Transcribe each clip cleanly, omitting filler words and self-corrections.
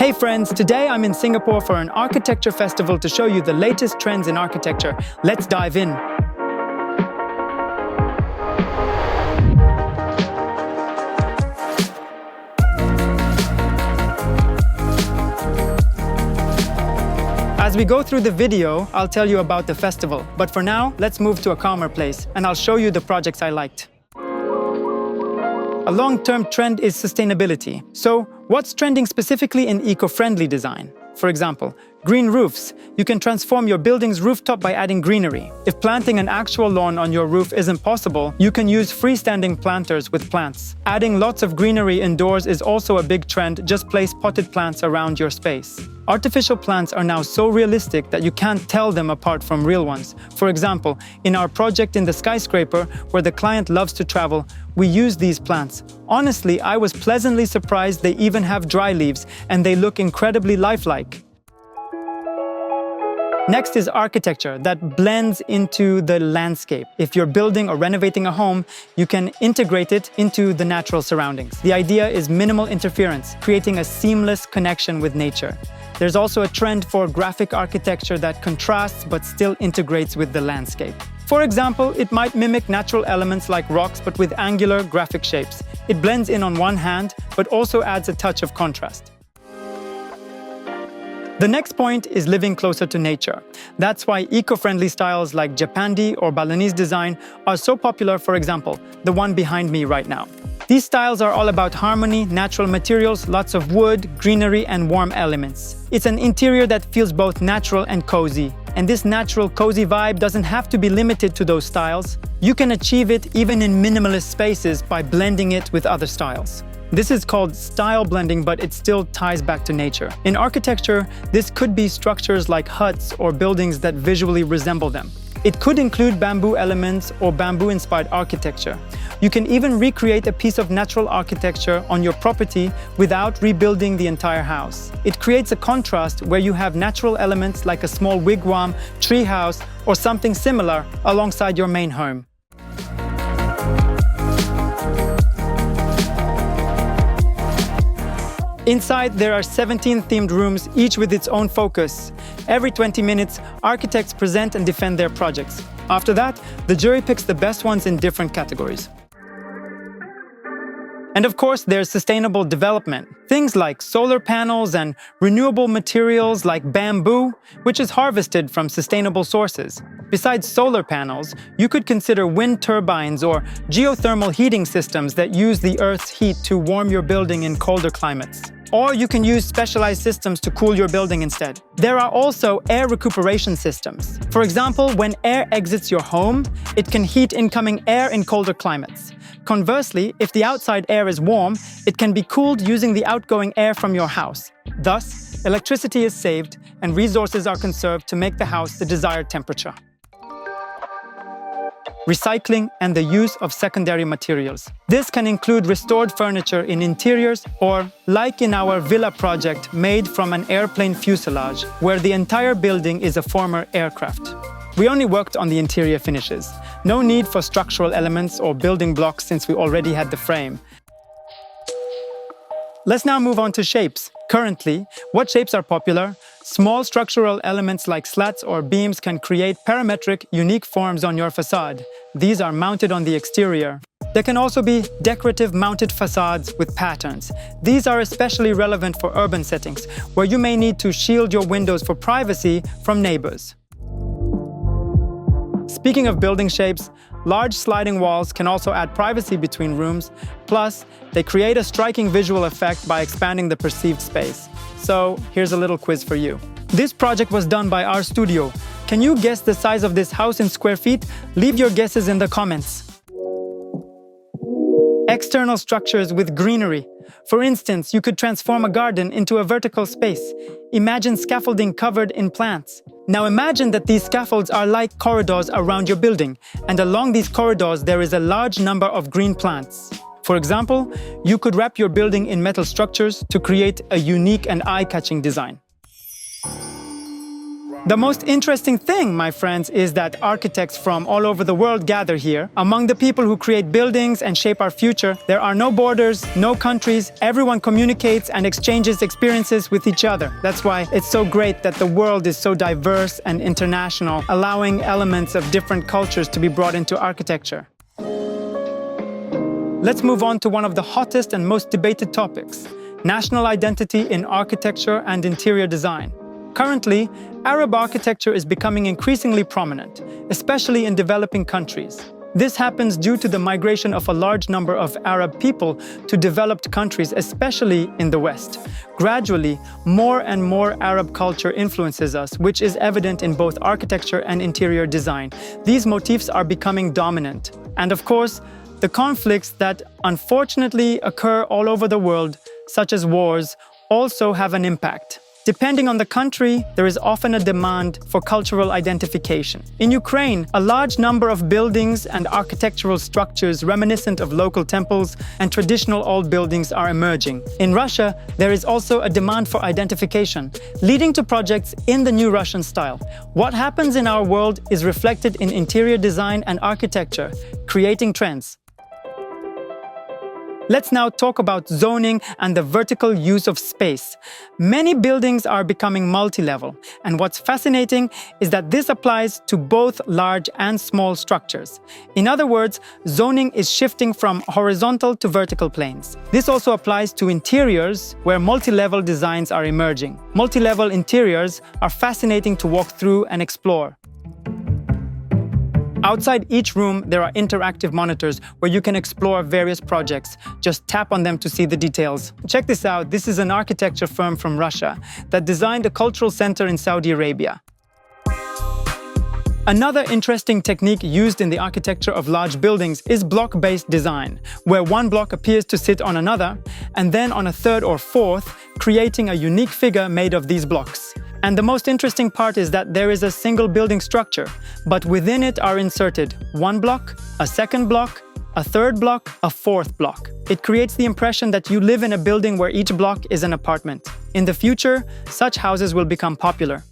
Hey friends, today I'm in Singapore for an architecture festival to show you the latest trends in architecture. Let's dive in. As we go through the video, I'll tell you about the festival. But for now, let's move to a calmer place, and I'll show you the projects I liked. A long-term trend is sustainability. So, what's trending specifically in eco-friendly design? For example, green roofs. You can transform your building's rooftop by adding greenery. If planting an actual lawn on your roof isn't possible, you can use freestanding planters with plants. Adding lots of greenery indoors is also a big trend. Just place potted plants around your space. Artificial plants are now so realistic that you can't tell them apart from real ones. For example, in our project in the skyscraper, where the client loves to travel, we use these plants. Honestly, I was pleasantly surprised they even have dry leaves, and they look incredibly lifelike. Next is architecture that blends into the landscape. If you're building or renovating a home, you can integrate it into the natural surroundings. The idea is minimal interference, creating a seamless connection with nature. There's also a trend for graphic architecture that contrasts but still integrates with the landscape. For example, it might mimic natural elements like rocks but with angular graphic shapes. It blends in on one hand, but also adds a touch of contrast. The next point is living closer to nature. That's why eco-friendly styles like Japandi or Balinese design are so popular, for example, the one behind me right now. These styles are all about harmony, natural materials, lots of wood, greenery, and warm elements. It's an interior that feels both natural and cozy. And this natural, cozy vibe doesn't have to be limited to those styles. You can achieve it even in minimalist spaces by blending it with other styles. This is called style blending, but it still ties back to nature. In architecture, this could be structures like huts or buildings that visually resemble them. It could include bamboo elements or bamboo-inspired architecture. You can even recreate a piece of natural architecture on your property without rebuilding the entire house. It creates a contrast where you have natural elements like a small wigwam, treehouse, or something similar alongside your main home. Inside, there are 17 themed rooms, each with its own focus. Every 20 minutes, architects present and defend their projects. After that, the jury picks the best ones in different categories. And of course, there's sustainable development. Things like solar panels and renewable materials like bamboo, which is harvested from sustainable sources. Besides solar panels, you could consider wind turbines or geothermal heating systems that use the Earth's heat to warm your building in colder climates. Or you can use specialized systems to cool your building instead. There are also air recuperation systems. For example, when air exits your home, it can heat incoming air in colder climates. Conversely, if the outside air is warm, it can be cooled using the outgoing air from your house. Thus, electricity is saved and resources are conserved to make the house the desired temperature. Recycling and the use of secondary materials. This can include restored furniture in interiors or, like in our villa project, made from an airplane fuselage, where the entire building is a former aircraft. We only worked on the interior finishes. No need for structural elements or building blocks since we already had the frame. Let's now move on to shapes. Currently, what shapes are popular? Small structural elements like slats or beams can create parametric, unique forms on your facade. These are mounted on the exterior. There can also be decorative mounted facades with patterns. These are especially relevant for urban settings, where you may need to shield your windows for privacy from neighbors. Speaking of building shapes, large sliding walls can also add privacy between rooms. Plus, they create a striking visual effect by expanding the perceived space. So, here's a little quiz for you. This project was done by our studio. Can you guess the size of this house in square feet? Leave your guesses in the comments. External structures with greenery. For instance, you could transform a garden into a vertical space. Imagine scaffolding covered in plants. Now imagine that these scaffolds are like corridors around your building, and along these corridors there is a large number of green plants. For example, you could wrap your building in metal structures to create a unique and eye-catching design. The most interesting thing, my friends, is that architects from all over the world gather here. Among the people who create buildings and shape our future, there are no borders, no countries. Everyone communicates and exchanges experiences with each other. That's why it's so great that the world is so diverse and international, allowing elements of different cultures to be brought into architecture. Let's move on to one of the hottest and most debated topics: national identity in architecture and interior design. Currently, Arab architecture is becoming increasingly prominent, especially in developing countries. This happens due to the migration of a large number of Arab people to developed countries, especially in the West. Gradually, more and more Arab culture influences us, which is evident in both architecture and interior design. These motifs are becoming dominant. And of course, the conflicts that unfortunately occur all over the world, such as wars, also have an impact. Depending on the country, there is often a demand for cultural identification. In Ukraine, a large number of buildings and architectural structures reminiscent of local temples and traditional old buildings are emerging. In Russia, there is also a demand for identification, leading to projects in the new Russian style. What happens in our world is reflected in interior design and architecture, creating trends. Let's now talk about zoning and the vertical use of space. Many buildings are becoming multi-level, and what's fascinating is that this applies to both large and small structures. In other words, zoning is shifting from horizontal to vertical planes. This also applies to interiors, where multi-level designs are emerging. Multi-level interiors are fascinating to walk through and explore. Outside each room, there are interactive monitors where you can explore various projects. Just tap on them to see the details. Check this out. This is an architecture firm from Russia that designed a cultural center in Saudi Arabia. Another interesting technique used in the architecture of large buildings is block-based design, where one block appears to sit on another, and then on a third or fourth, creating a unique figure made of these blocks. And the most interesting part is that there is a single building structure, but within it are inserted one block, a second block, a third block, a fourth block. It creates the impression that you live in a building where each block is an apartment. In the future, such houses will become popular.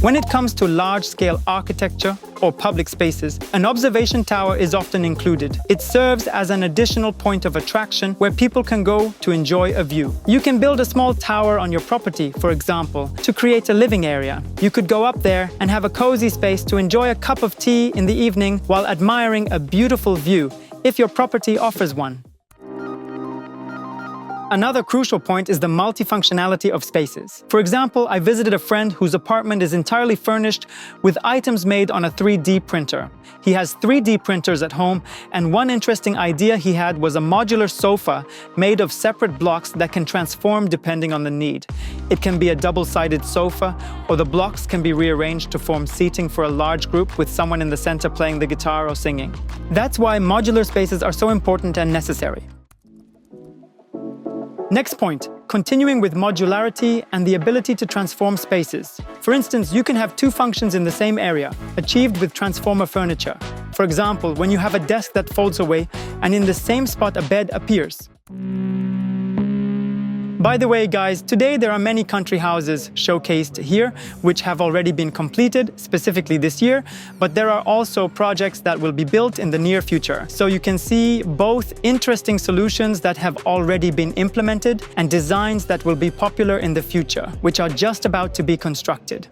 When it comes to large-scale architecture or public spaces, an observation tower is often included. It serves as an additional point of attraction where people can go to enjoy a view. You can build a small tower on your property, for example, to create a living area. You could go up there and have a cozy space to enjoy a cup of tea in the evening while admiring a beautiful view, if your property offers one. Another crucial point is the multifunctionality of spaces. For example, I visited a friend whose apartment is entirely furnished with items made on a 3D printer. He has 3D printers at home, and one interesting idea he had was a modular sofa made of separate blocks that can transform depending on the need. It can be a double-sided sofa, or the blocks can be rearranged to form seating for a large group with someone in the center playing the guitar or singing. That's why modular spaces are so important and necessary. Next point, continuing with modularity and the ability to transform spaces. For instance, you can have two functions in the same area, achieved with transformer furniture. For example, when you have a desk that folds away and in the same spot a bed appears. By the way, guys, today there are many country houses showcased here, which have already been completed, specifically this year, but there are also projects that will be built in the near future. So you can see both interesting solutions that have already been implemented and designs that will be popular in the future, which are just about to be constructed.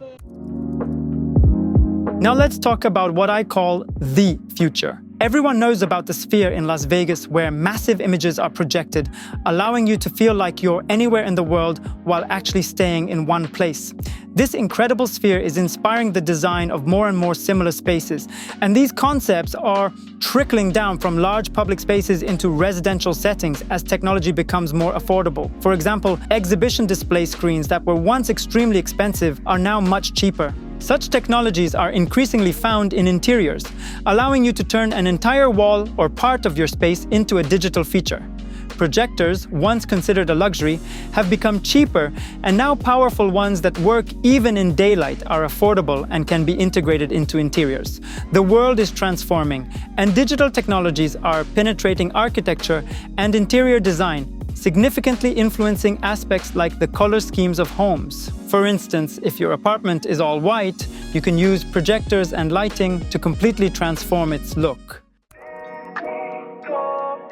Now let's talk about what I call the future. Everyone knows about the Sphere in Las Vegas, where massive images are projected, allowing you to feel like you're anywhere in the world while actually staying in one place. This incredible sphere is inspiring the design of more and more similar spaces, and these concepts are trickling down from large public spaces into residential settings as technology becomes more affordable. For example, exhibition display screens that were once extremely expensive are now much cheaper. Such technologies are increasingly found in interiors, allowing you to turn an entire wall or part of your space into a digital feature. Projectors, once considered a luxury, have become cheaper, and now powerful ones that work even in daylight are affordable and can be integrated into interiors. The world is transforming, and digital technologies are penetrating architecture and interior design, significantly influencing aspects like the color schemes of homes. For instance, if your apartment is all white, you can use projectors and lighting to completely transform its look.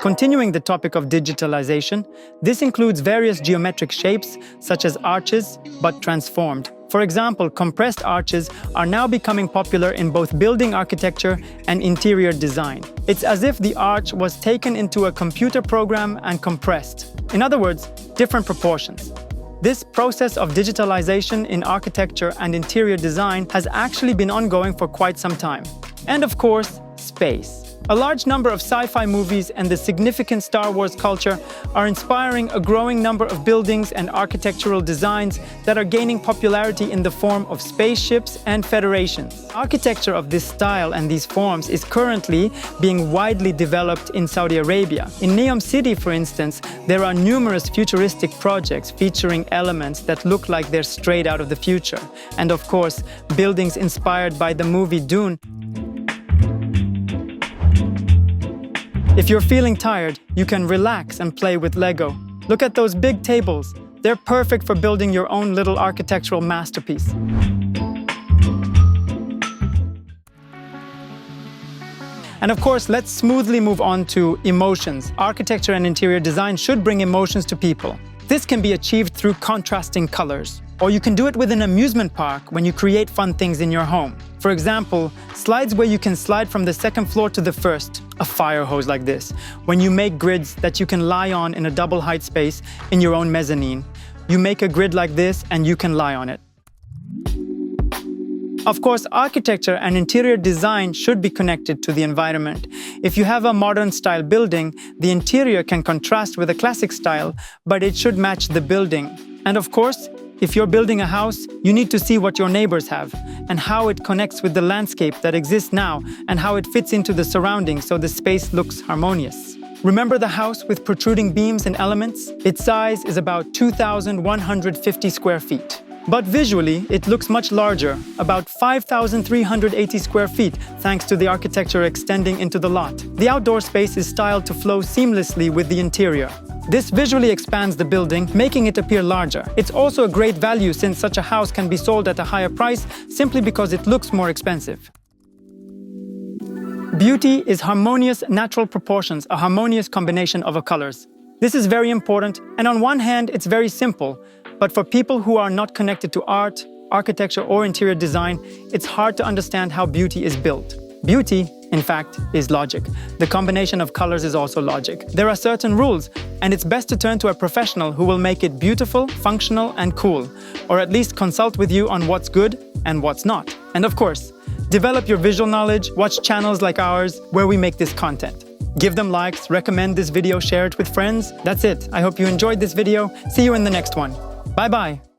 Continuing the topic of digitalization, this includes various geometric shapes, such as arches, but transformed. For example, compressed arches are now becoming popular in both building architecture and interior design. It's as if the arch was taken into a computer program and compressed. In other words, different proportions. This process of digitalization in architecture and interior design has actually been ongoing for quite some time. And of course, space. A large number of sci-fi movies and the significant Star Wars culture are inspiring a growing number of buildings and architectural designs that are gaining popularity in the form of spaceships and federations. Architecture of this style and these forms is currently being widely developed in Saudi Arabia. In Neom City, for instance, there are numerous futuristic projects featuring elements that look like they're straight out of the future. And of course, buildings inspired by the movie Dune. If you're feeling tired, you can relax and play with Lego. Look at those big tables. They're perfect for building your own little architectural masterpiece. And of course, let's smoothly move on to emotions. Architecture and interior design should bring emotions to people. This can be achieved through contrasting colors. Or you can do it with an amusement park when you create fun things in your home. For example, slides where you can slide from the second floor to the first, a fire hose like this. When you make grids that you can lie on in a double height space in your own mezzanine. You make a grid like this and you can lie on it. Of course, architecture and interior design should be connected to the environment. If you have a modern style building, the interior can contrast with a classic style, but it should match the building. And of course, if you're building a house, you need to see what your neighbors have and how it connects with the landscape that exists now and how it fits into the surroundings so the space looks harmonious. Remember the house with protruding beams and elements? Its size is about 2,150 square feet. But visually, it looks much larger, about 5,380 square feet, thanks to the architecture extending into the lot. The outdoor space is styled to flow seamlessly with the interior. This visually expands the building, making it appear larger. It's also a great value since such a house can be sold at a higher price simply because it looks more expensive. Beauty is harmonious natural proportions, a harmonious combination of colors. This is very important, and on one hand, it's very simple. But for people who are not connected to art, architecture, or interior design, it's hard to understand how beauty is built. Beauty, in fact, is logic. The combination of colors is also logic. There are certain rules, and it's best to turn to a professional who will make it beautiful, functional, and cool, or at least consult with you on what's good and what's not. And of course, develop your visual knowledge, watch channels like ours where we make this content. Give them likes, recommend this video, share it with friends. That's it. I hope you enjoyed this video. See you in the next one. Bye-bye.